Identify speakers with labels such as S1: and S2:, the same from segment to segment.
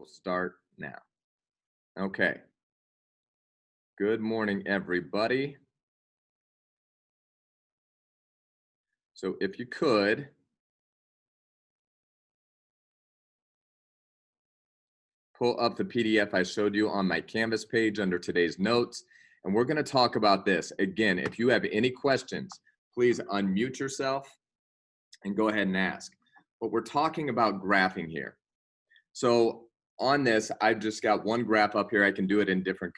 S1: We'll start now. Okay. Good morning, everybody. So if you could, pull up the PDF I showed you on my Canvas page under today's notes, and we're going to talk about this. Again, if you have any questions, please unmute yourself and go ahead and ask. But we're talking about graphing here. So on this, I've just got one graph up here. I can do it in different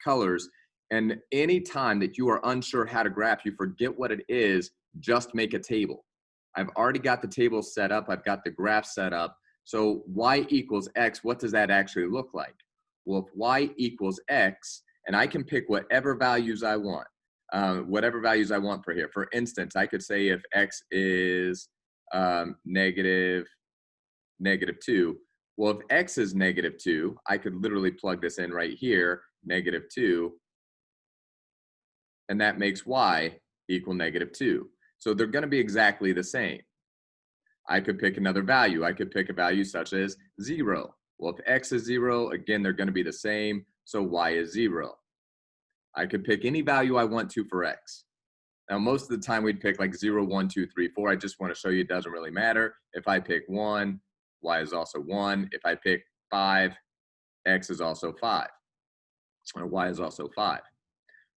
S1: colors. And anytime that you are unsure how to graph, you forget what it is, just make a table. I've already got the table set up. I've got the graph set up. So y equals x, what does that actually look like? Well, if y equals x, and I can pick whatever values I want, for here. For instance, I could say if x is negative 2, well, if x is negative 2, I could literally plug this in right here, negative 2, and that makes y equal negative 2. So they're going to be exactly the same. I could pick another value. I could pick a value such as 0. Well, if x is 0, again, they're going to be the same, so y is 0. I could pick any value I want to for x. Now, most of the time we'd pick like 0, 1, 2, 3, 4. I just want to show you it doesn't really matter. If I pick 1, y is also 1. If I pick 5, x is also 5, or y is also 5.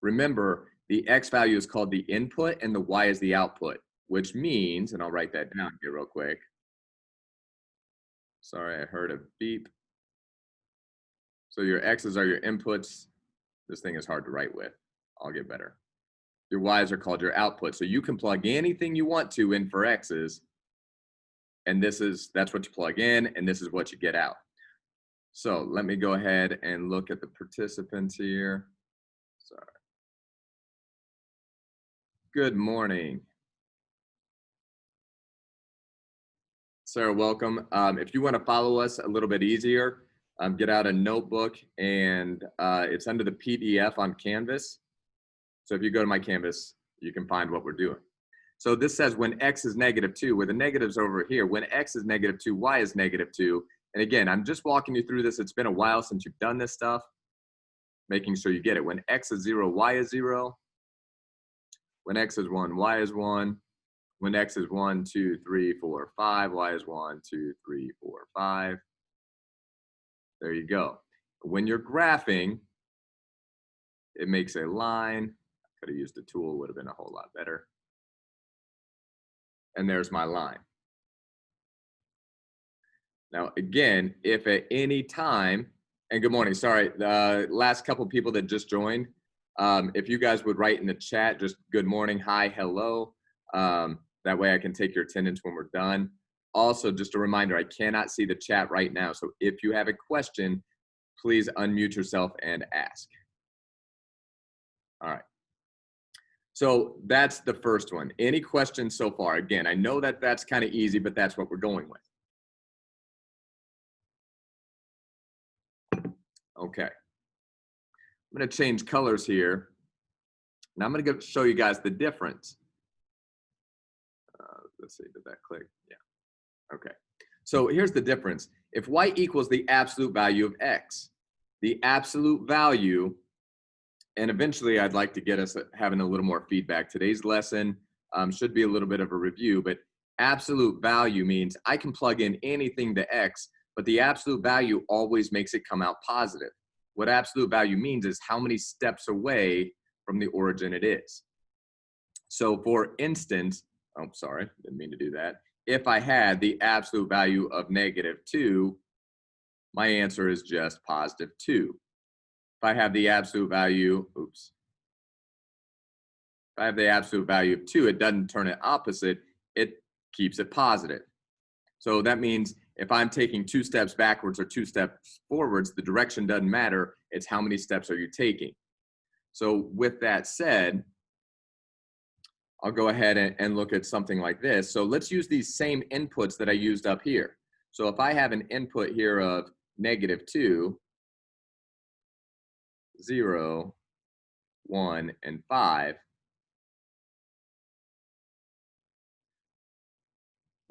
S1: Remember, the x value is called the input and the y is the output, which means, and I'll write that down here real quick. Sorry, I heard a beep. So your x's are your inputs. This thing is hard to write with. I'll get better. Your y's are called your output. So you can plug anything you want to in for x's, and that's what you plug in, and this is what you get out. So let me go ahead and look at the participants here. Sorry. Good morning. Sarah, welcome. If you want to follow us a little bit easier, get out a notebook, and it's under the PDF on Canvas. So if you go to my Canvas, you can find what we're doing. So this says when x is negative 2, where the negative's over here, when x is negative 2, y is negative 2. And again, I'm just walking you through this. It's been a while since you've done this stuff, making sure you get it. When x is 0, y is 0. When x is 1, y is 1. When x is 1, 2, 3, 4, 5, y is 1, 2, 3, 4, 5. There you go. When you're graphing, it makes a line. Could have used a tool, would have been a whole lot better. And there's my line. Now, again, if at any time, and good morning, sorry, the last couple people that just joined, if you guys would write in the chat, just good morning, hi, hello. That way I can take your attendance when we're done. Also, just a reminder, I cannot see the chat right now. So if you have a question, please unmute yourself and ask. All right. So that's the first one. Any questions so far? Again, I know that that's kind of easy, but that's what we're going with. Okay. I'm going to change colors here. Now I'm going to show you guys the difference. Let's see, did that click? Yeah. Okay. So here's the difference. If y equals the absolute value of x, the absolute value, and eventually I'd like to get us having a little more feedback. Today's lesson should be a little bit of a review, but absolute value means I can plug in anything to x, but the absolute value always makes it come out positive. What absolute value means is how many steps away from the origin it is. So for instance, oh, sorry, didn't mean to do that. If I had the absolute value of negative 2, my answer is just positive 2. If I have the absolute value, if I have the absolute value of 2, it doesn't turn it opposite, it keeps it positive. So that means if I'm taking 2 steps backwards or 2 steps forwards, the direction doesn't matter, it's how many steps are you taking. So with that said, I'll go ahead and look at something like this. So let's use these same inputs that I used up here. So if I have an input here of negative 2, 0, 1, and 5,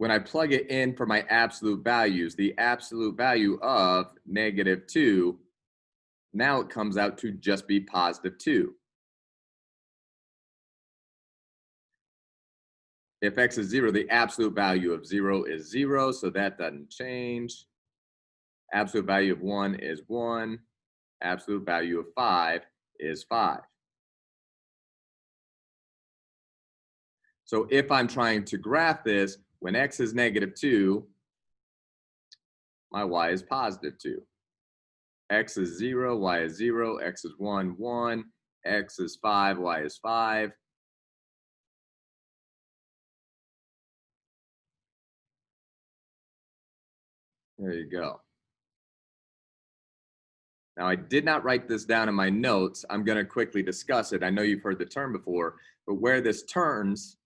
S1: when I plug it in for my absolute values, the absolute value of -2, now it comes out to just be +2. If x is 0, the absolute value of 0 is 0, so that doesn't change. Absolute value of 1 is 1. Absolute value of 5 is 5. So if I'm trying to graph this, when x is -2, my y is +2. X is 0, y is 0, x is 1, 1, x is 5, y is 5. There you go. Now, I did not write this down in my notes. I'm going to quickly discuss it. I know you've heard the term before, but where this turns,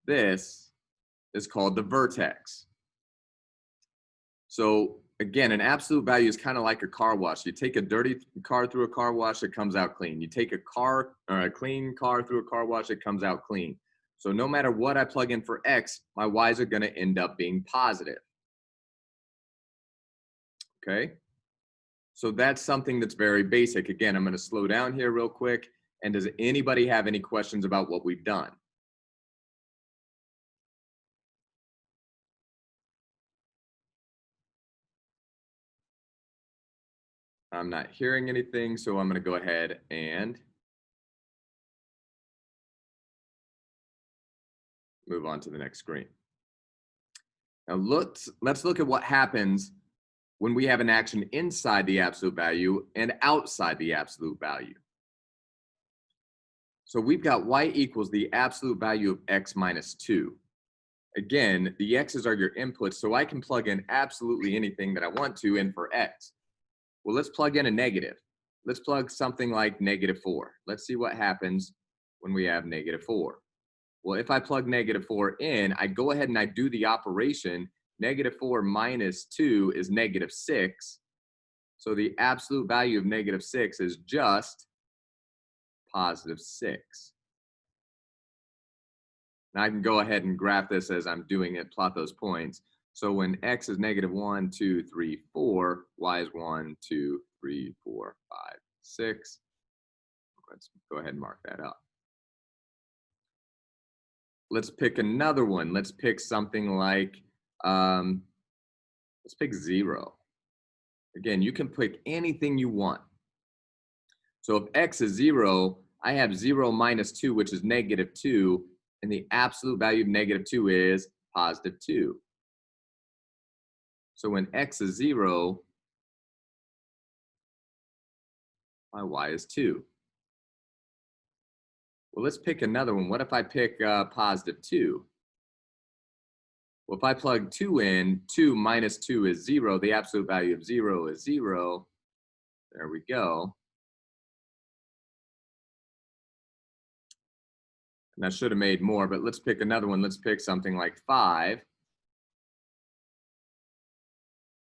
S1: this is called the vertex. So again, an absolute value is kind of like a car wash. You take a dirty car through a car wash, it comes out clean. You take a clean car through a car wash, it comes out clean. So no matter what I plug in for x, my y's are going to end up being positive. Okay? So that's something that's very basic. Again, I'm going to slow down here real quick. And does anybody have any questions about what we've done? I'm not hearing anything, so I'm going to go ahead and move on to the next screen. Now let's look at what happens when we have an action inside the absolute value and outside the absolute value. So we've got y equals the absolute value of x minus 2. Again, the x's are your inputs, so I can plug in absolutely anything that I want to in for x. Well, let's plug in a negative. Let's plug something like -4. Let's see what happens when we have -4. Well, if I plug -4 in, I go ahead and I do the operation. -4 minus 2 is -6. So the absolute value of -6 is just +6. Now I can go ahead and graph this as I'm doing it, plot those points. So when x is -1, 2, 3, 4, y is 1, 2, 3, 4, 5, 6. Let's go ahead and mark that up. Let's pick another one. Let's pick something like, let's pick 0. Again, you can pick anything you want. So if x is 0, I have 0 minus 2, which is -2, and the absolute value of -2 is +2. So when x is 0, my y is 2. Well, let's pick another one. What if I pick +2? Well, if I plug 2 in, 2 minus 2 is 0. The absolute value of 0 is 0. There we go. And I should have made more, but let's pick another one. Let's pick something like 5.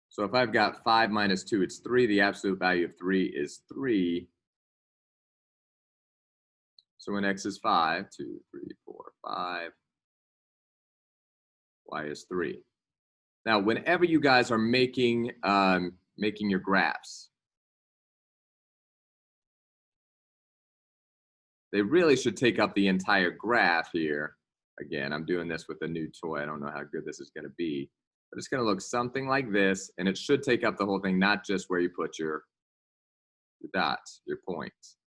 S1: So if I've got 5 minus 2, it's 3. The absolute value of 3 is 3. So when x is 5, 2, 3, 4, 5, y is 3. Now, whenever you guys are making your graphs, they really should take up the entire graph here. Again, I'm doing this with a new toy. I don't know how good this is going to be, but it's going to look something like this, and it should take up the whole thing, not just where you put your dots, your points.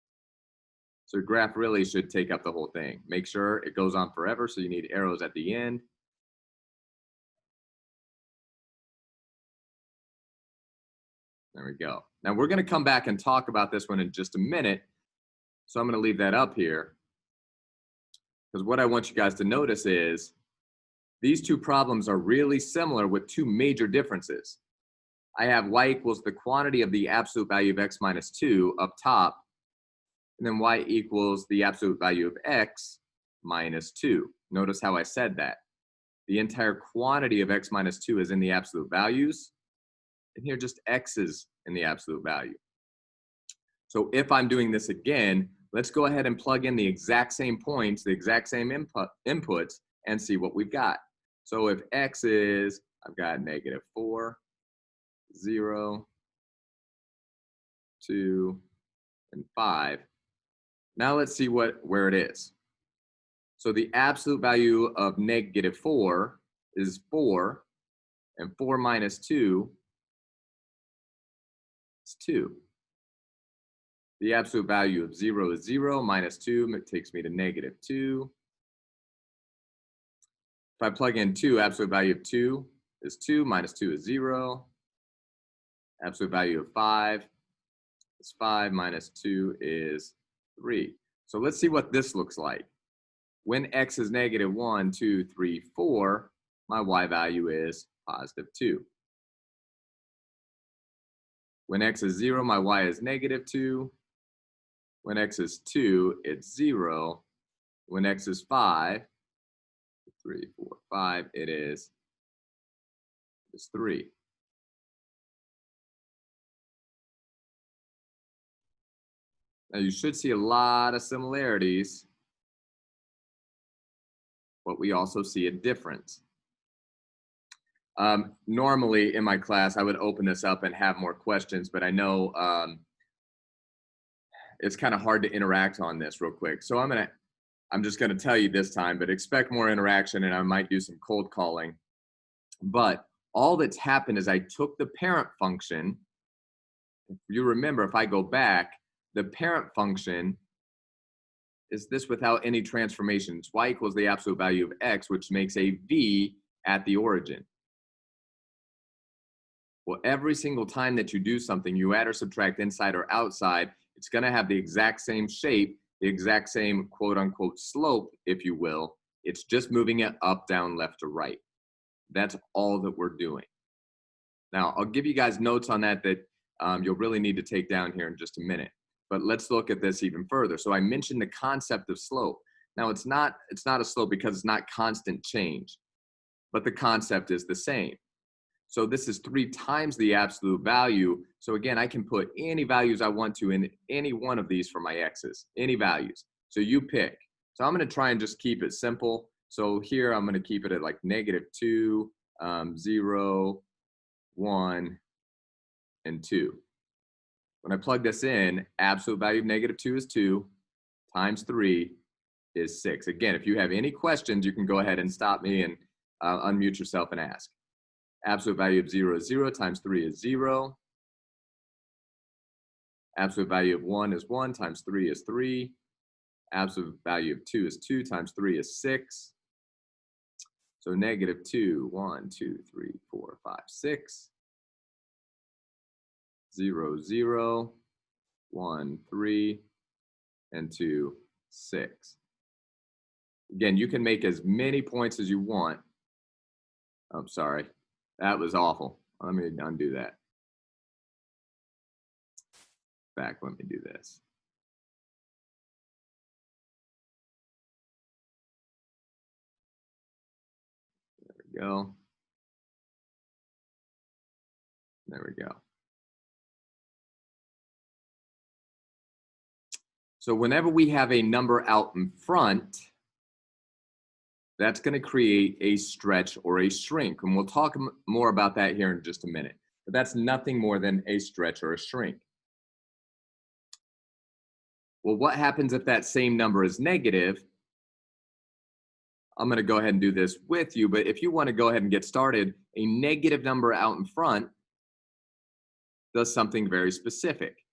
S1: So your graph really should take up the whole thing. Make sure it goes on forever, so you need arrows at the end. There we go. Now we're going to come back and talk about this one in just a minute. So I'm going to leave that up here, because what I want you guys to notice is these two problems are really similar with two major differences. I have y equals the quantity of the absolute value of x minus 2 up top, and then y equals the absolute value of x minus 2. Notice how I said that. The entire quantity of x minus 2 is in the absolute values, and here just x is in the absolute value. So if I'm doing this again, Let's go ahead and plug in the exact same points, the exact same inputs, and see what we've got. So if x is, I've got -4, 0, 2, and 5. Now let's see where it is. So the absolute value of -4 is 4, and 4 minus 2 is 2. The absolute value of 0 is 0, minus 2 takes me to -2. If I plug in 2, absolute value of 2 is 2, minus 2 is 0. Absolute value of 5 is 5, minus 2 is 3. So let's see what this looks like. When x is -1, 2, 3, 4, my y value is +2. When x is 0, my y is -2. When x is 2, it's 0. When x is 5, 3, 4, 5, it's 3. Now you should see a lot of similarities, but we also see a difference. Normally in my class, I would open this up and have more questions, but I know it's kind of hard to interact on this real quick. So I'm just gonna tell you this time, but expect more interaction, and I might do some cold calling. But all that's happened is I took the parent function. If you remember, if I go back, the parent function is this without any transformations. Y equals the absolute value of x, which makes a v at the origin. Well, every single time that you do something, you add or subtract inside or outside, it's going to have the exact same shape, the exact same quote unquote slope, if you will. It's just moving it up, down, left, or right. That's all that we're doing. Now, I'll give you guys notes on that you'll really need to take down here in just a minute. But let's look at this even further. So I mentioned the concept of slope. Now, it's not a slope because it's not constant change, but the concept is the same. So this is 3 times the absolute value. So again, I can put any values I want to in any one of these for my x's, any values. So you pick. So I'm going to try and just keep it simple. So here I'm going to keep it at like -2, 0, 1, and 2. When I plug this in, absolute value of -2 is 2, times 3 is 6. Again, if you have any questions, you can go ahead and stop me and unmute yourself and ask. Absolute value of 0 is 0, times 3 is 0. Absolute value of 1 is 1, times 3 is 3. Absolute value of 2 is 2, times 3 is 6. So -2, 1, 2, 3, 4, 5, 6. 0, 0, 1, 3, and 2, 6. Again, you can make as many points as you want. I'm sorry, that was awful. Let me undo that. Back, let me do this. There we go. There we go. So whenever we have a number out in front, that's going to create a stretch or a shrink. And we'll talk more about that here in just a minute. But that's nothing more than a stretch or a shrink. Well, what happens if that same number is negative? I'm going to go ahead and do this with you, but if you want to go ahead and get started, a negative number out in front does something very specific.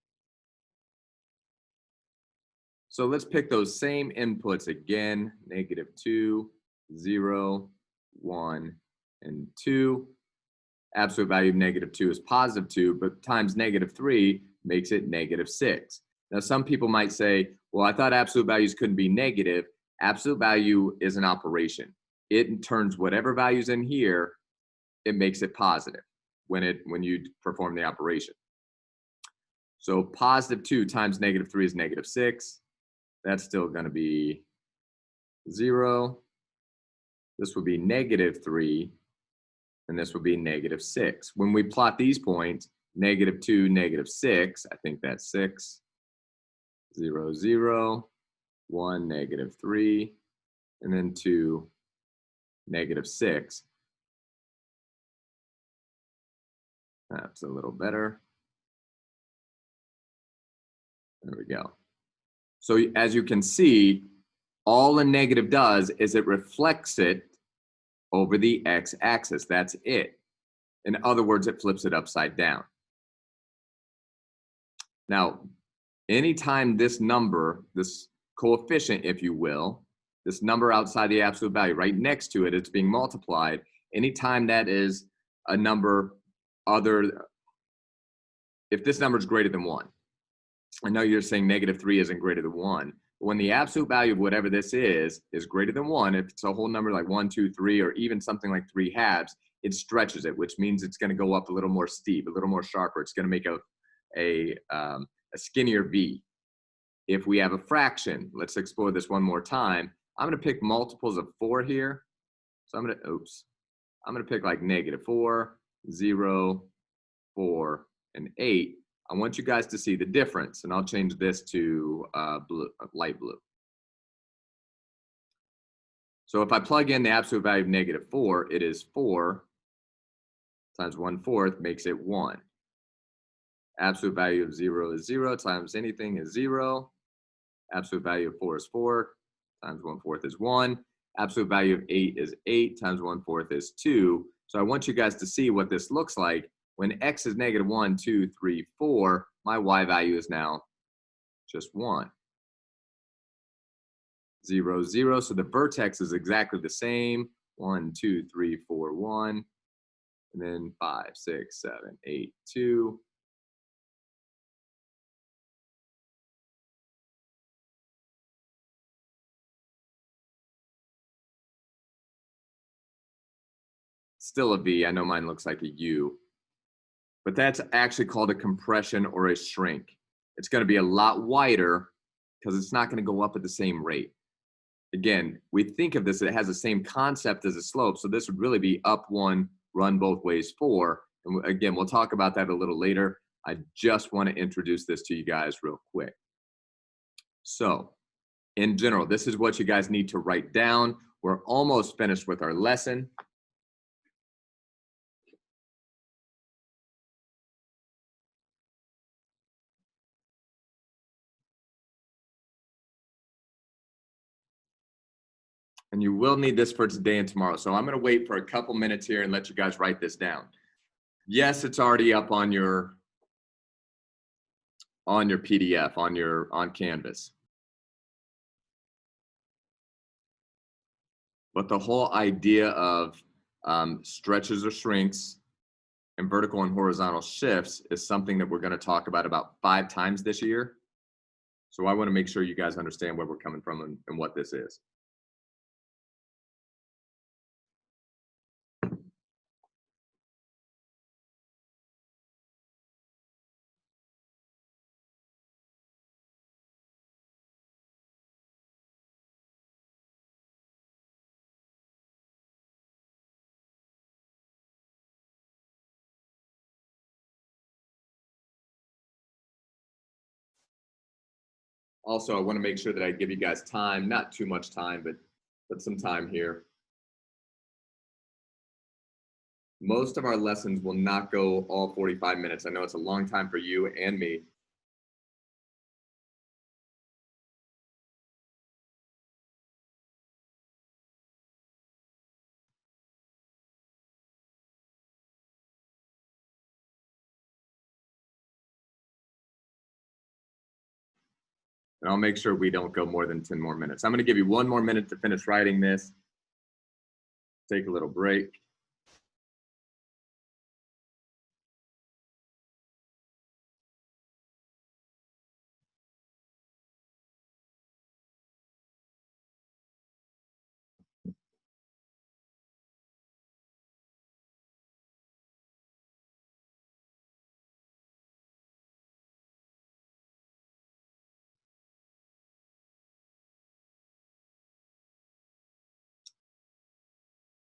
S1: So let's pick those same inputs again, -2, 0, 1, and 2. Absolute value of -2 is +2, but times -3 makes it -6. Now, some people might say, well, I thought absolute values couldn't be negative. Absolute value is an operation. It turns whatever value's in here, it makes it positive when you perform the operation. So +2 times -3 is -6. That's still going to be 0. This would be -3, and this would be -6. When we plot these points, -2, -6, I think that's 6, 0, 0, 1, -3, and then 2, -6. That's a little better. There we go. So as you can see, all a negative does is it reflects it over the x-axis. That's it. In other words, it flips it upside down. Now, anytime this number, this coefficient, if you will, this number outside the absolute value, right next to it, it's being multiplied. Anytime that is a number other, if this number is greater than 1, I know you're saying -3 isn't greater than 1, but when the absolute value of whatever this is greater than 1, if it's a whole number like 1, 2, 3, or even something like 3/2, it stretches it, which means it's going to go up a little more steep, a little more sharper. It's going to make a skinnier V. If we have a fraction, let's explore this one more time. I'm going to pick multiples of 4 here. So I'm going to pick like -4, 0, 4, and 8. I want you guys to see the difference, and I'll change this to light blue. So if I plug in the absolute value of -4, it is 4 times 1/4 makes it 1. Absolute value of 0 is 0 times anything is 0. Absolute value of 4 is 4 times 1/4 is 1. Absolute value of 8 is 8 times 1/4 is 2. So I want you guys to see what this looks like. When x is -1, 2, 3, 4, my y value is now just 1. 0, 0. So the vertex is exactly the same. 1, 2, 3, 4, 1. And then 5, 6, 7, 8, 2. Still a V. I know mine looks like a U. But that's actually called a compression or a shrink. It's going to be a lot wider because it's not going to go up at the same rate. Again, we think of this, it has the same concept as a slope. So this would really be up 1, run both ways 4. And again, we'll talk about that a little later. I just want to introduce this to you guys real quick. So in general, this is what you guys need to write down. We're almost finished with our lesson. And you will need this for today and tomorrow. So I'm going to wait for a couple minutes here and let you guys write this down. Yes, it's already up on your PDF, on Canvas. But the whole idea of stretches or shrinks and vertical and horizontal shifts is something that we're going to talk about 5 times this year. So I want to make sure you guys understand where we're coming from and what this is. Also, I want to make sure that I give you guys time, not too much time, but some time here. Most of our lessons will not go all 45 minutes. I know it's a long time for you and me. And I'll make sure we don't go more than 10 more minutes. I'm going to give you 1 more minute to finish writing this. Take a little break.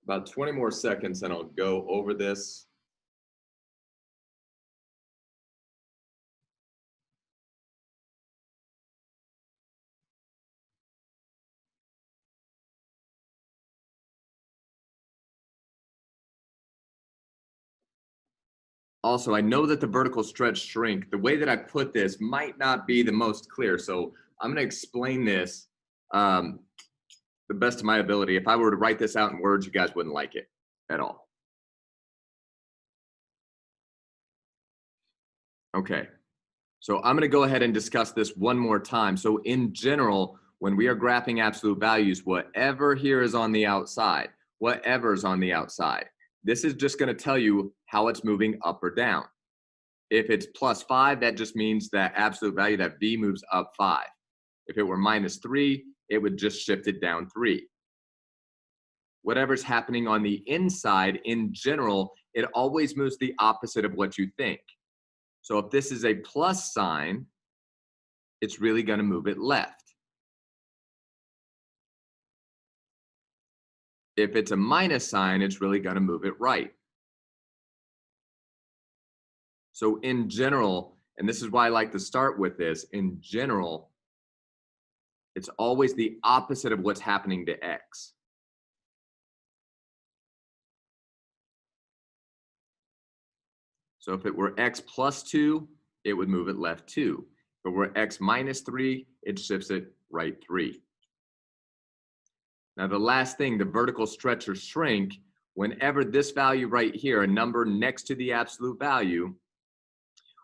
S1: About 20 more seconds and I'll go over this. Also, I know that the vertical stretch shrink, the way that I put this might not be the most clear. So I'm going to explain this the best of my ability. If I were to write this out in words, you guys wouldn't like it at all. Okay. So I'm going to go ahead and discuss this one more time. So in general, when we are graphing absolute values, whatever here is on the outside, whatever is on the outside, this is just going to tell you how it's moving up or down. If it's +5, that just means that absolute value, that V moves up 5. If it were -3, it would just shift it down 3. Whatever's happening on the inside, in general, it always moves the opposite of what you think. So if this is a plus sign, it's really going to move it left. If it's a minus sign, it's really going to move it right. So in general, and this is why I like to start with this, in general, it's always the opposite of what's happening to X. So if it were X plus 2, it would move it left 2. If it were X minus 3, it shifts it right 3. Now the last thing, the vertical stretch or shrink, whenever this value right here, a number next to the absolute value,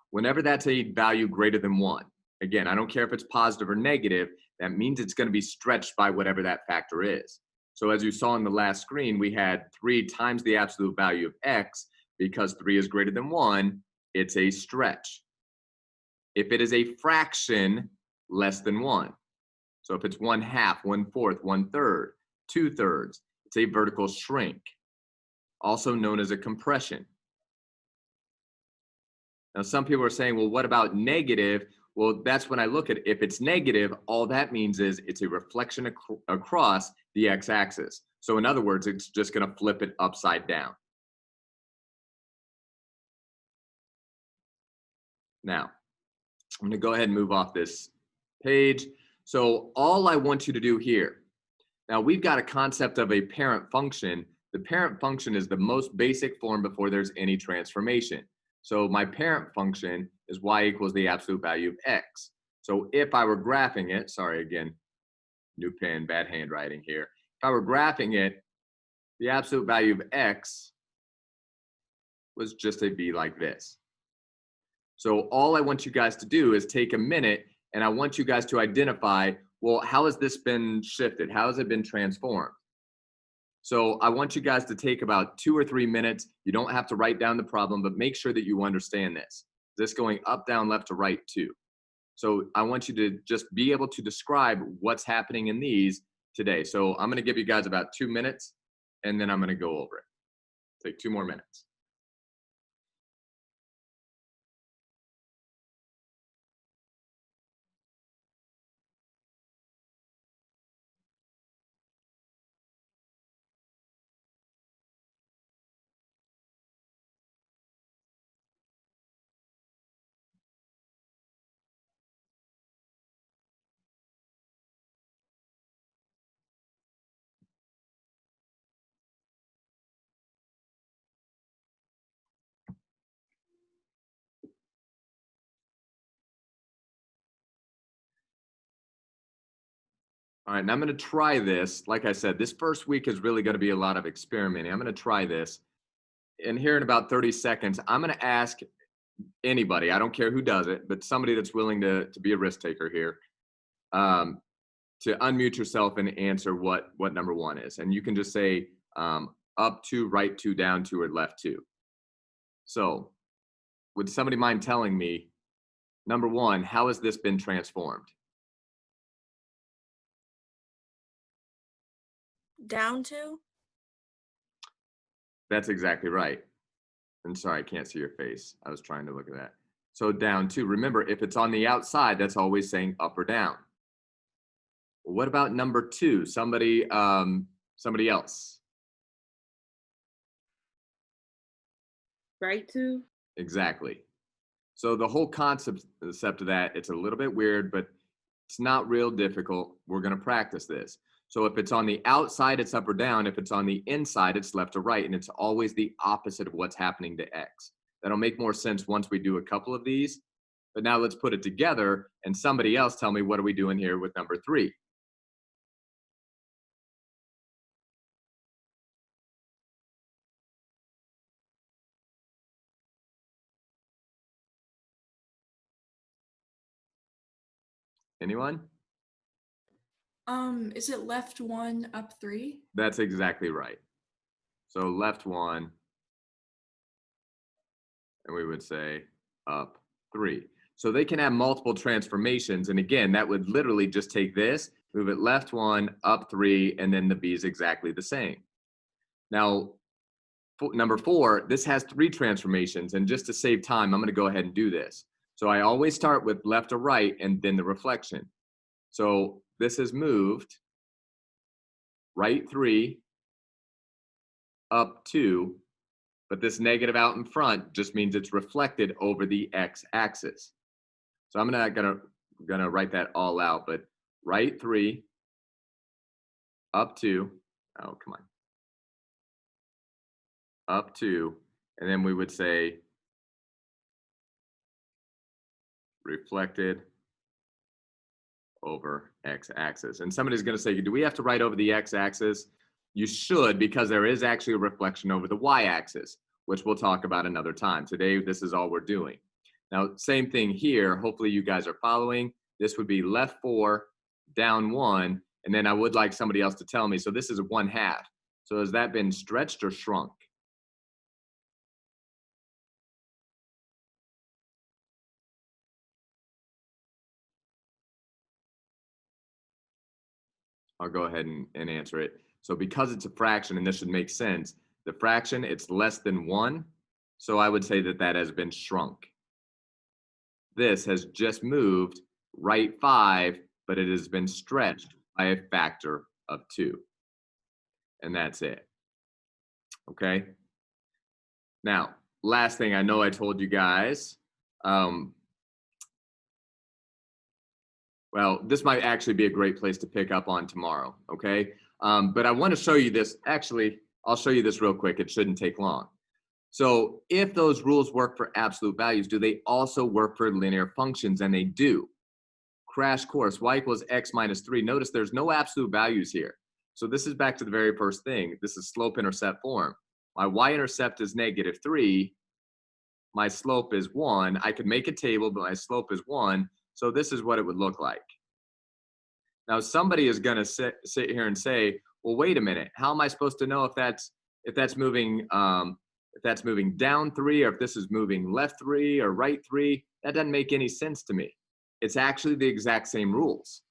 S1: whenever that's a value greater than 1, again, I don't care if it's positive or negative, that means it's going to be stretched by whatever that factor is. So as you saw on the last screen, we had 3 times the absolute value of X. Because 3 is greater than 1, it's a stretch. If it is a fraction, less than 1. So if it's 1/2, 1/4, 1/3, 2/3, it's a vertical shrink, also known as a compression. Now, some people are saying, well, what about negative? Well, that's when I look at it. If it's negative, all that means is it's a reflection across the x-axis. So in other words, it's just going to flip it upside down. Now, I'm going to go ahead and move off this page. So all I want you to do here, now we've got a concept of a parent function. The parent function is the most basic form before there's any transformation. So my parent function is y equals the absolute value of x. So if I were graphing it, sorry again, new pen, bad handwriting here. If I were graphing it, the absolute value of x was just a v like this. So all I want you guys to do is take a minute and I want you guys to identify, well, how has this been shifted? How has it been transformed? So I want you guys to take about 2 or 3 minutes. You don't have to write down the problem, but make sure that you understand this. This going up, down, left to right too. So I want you to just be able to describe what's happening in these today. So I'm going to give you guys about 2 minutes and then I'm going to go over it. Take 2 more minutes. All right, and I'm going to try this. Like I said, this first week is really going to be a lot of experimenting. I'm going to try this. And here in about 30 seconds, I'm going to ask anybody, I don't care who does it, but somebody that's willing to be a risk taker here, to unmute yourself and answer what number 1 is. And you can just say up 2, right 2, down 2, or left 2. So would somebody mind telling me, number 1, how has this been transformed?
S2: Down 2?
S1: That's exactly right. And sorry, I can't see your face. I was trying to look at that. So down 2. Remember, if it's on the outside, that's always saying up or down. What about number 2? Somebody else.
S2: Right 2?
S1: Exactly. So the whole concept of that, it's a little bit weird, but it's not real difficult. We're going to practice this. So if it's on the outside, it's up or down. If it's on the inside, it's left or right. And it's always the opposite of what's happening to X. That'll make more sense once we do a couple of these. But now let's put it together and somebody else tell me what are we doing here with number 3. Anyone?
S2: Is it left 1 up 3?
S1: That's exactly right. So left 1, and we would say up 3. So they can have multiple transformations. And again, that would literally just take this, move it left 1, up 3, and then the b is exactly the same. Now, number 4, this has 3 transformations. And just to save time, I'm going to go ahead and do this. So I always start with left or right and then the reflection. So this is moved right 3, up 2, but this negative out in front just means it's reflected over the x-axis. So I'm gonna write that all out, but right 3, up 2, oh, come on, up 2, and then we would say reflected over x-axis. And somebody's going to say, do we have to write over the x-axis? You should, because there is actually a reflection over the y-axis, which we'll talk about another time. Today, this is all we're doing. Now, same thing here. Hopefully you guys are following. This would be left 4, down 1, and then I would like somebody else to tell me. So this is 1/2. So has that been stretched or shrunk? I'll go ahead and answer it. So because it's a fraction, and this should make sense, the fraction, it's less than 1. So I would say that that has been shrunk. This has just moved right 5, but it has been stretched by a factor of 2. And that's it. Okay? Now, last thing I know I told you guys, well, this might actually be a great place to pick up on tomorrow, okay? But I want to show you this. Actually, I'll show you this real quick. It shouldn't take long. So if those rules work for absolute values, do they also work for linear functions? And they do. Crash course, y equals x minus 3. Notice there's no absolute values here. So this is back to the very first thing. This is slope-intercept form. My y-intercept is -3. My slope is 1. I could make a table, but my slope is 1. So this is what it would look like. Now somebody is going to sit here and say, well, wait a minute. How am I supposed to know if that's moving down 3, or if this is moving left 3 or right 3? That doesn't make any sense to me. It's actually the exact same rules.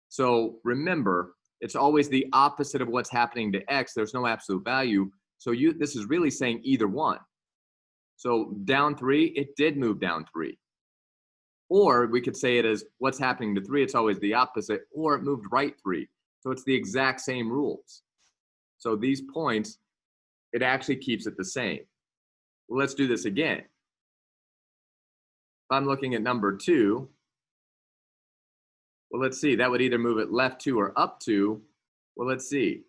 S1: So remember, it's always the opposite of what's happening to x. There's no absolute value. So this is really saying either one. So down 3, it did move down 3. Or we could say it as what's happening to 3, it's always the opposite, or it moved right 3. So it's the exact same rules. So these points, it actually keeps it the same. Well, let's do this again. If I'm looking at number 2, well, let's see, that would either move it left 2 or up 2. Well, let's see.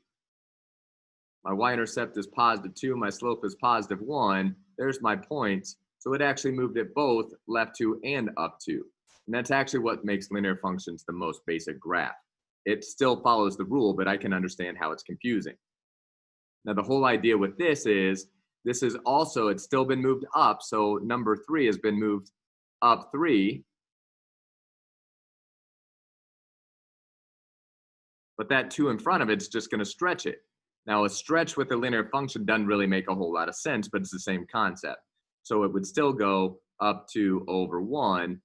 S1: My y-intercept is +2, my slope is +1. There's my points. So it actually moved it both left 2 and up 2. And that's actually what makes linear functions the most basic graph. It still follows the rule, but I can understand how it's confusing. Now, the whole idea with this is also, it's still been moved up. So number 3 has been moved up 3. But that 2 in front of it's just going to stretch it. Now, a stretch with a linear function doesn't really make a whole lot of sense, but it's the same concept. So it would still go up 2 over 1,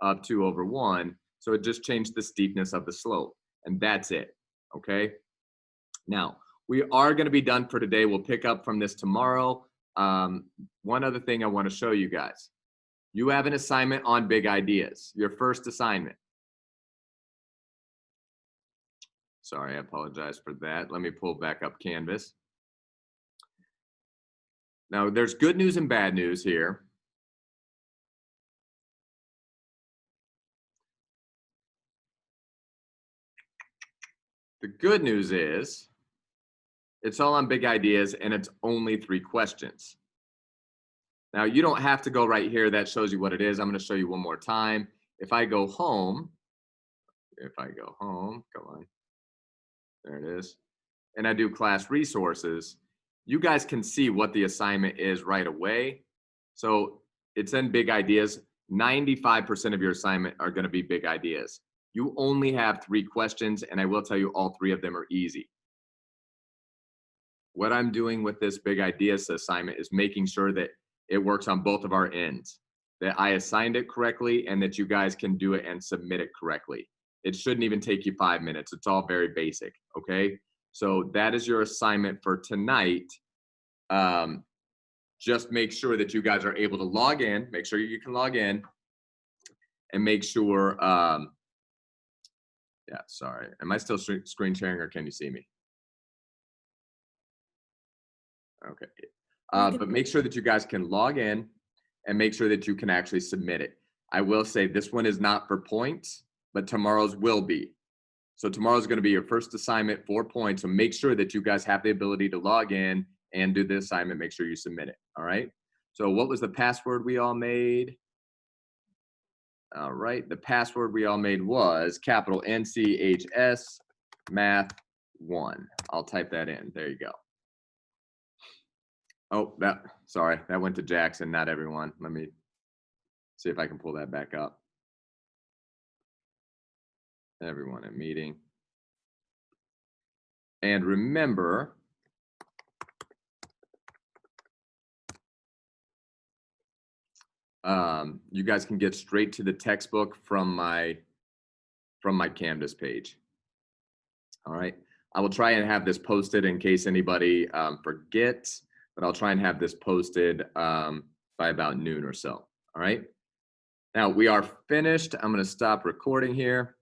S1: up 2 over 1. So it just changed the steepness of the slope. And that's it, okay? Now, we are going to be done for today. We'll pick up from this tomorrow. One other thing I want to show you guys. You have an assignment on big ideas, your first assignment. Sorry, I apologize for that. Let me pull back up Canvas. Now, there's good news and bad news here. The good news is it's all on big ideas and it's only 3 questions. Now, you don't have to go right here. That shows you what it is. I'm going to show you one more time. If I go home, come on, there it is, and I do class resources, you guys can see what the assignment is right away. So it's in big ideas. 95% of your assignment are going to be big ideas. You only have 3 questions, and I will tell you all 3 of them are easy. What I'm doing with this big ideas assignment is making sure that it works on both of our ends, that I assigned it correctly and that you guys can do it and submit it correctly. It shouldn't even take you 5 minutes. It's all very basic, okay? So that is your assignment for tonight. Just make sure that you guys are able to log in. Make sure you can log in and make sure, yeah, sorry. Am I still screen sharing or can you see me? Okay. But make sure that you guys can log in and make sure that you can actually submit it. I will say this one is not for points, but tomorrow's will be. So tomorrow's going to be your first assignment, 4 points. So make sure that you guys have the ability to log in and do the assignment. Make sure you submit it. All right. So what was the password we all made? All right. The password we all made was capital NCHS math 1. I'll type that in. There you go. Oh, sorry, that went to Jackson, not everyone. Let me see if I can pull that back up. Everyone in meeting. And remember, you guys can get straight to the textbook from my Canvas page. All right. I will try and have this posted in case anybody forgets, but I'll try and have this posted by about noon or so. All right. Now we are finished. I'm going to stop recording here.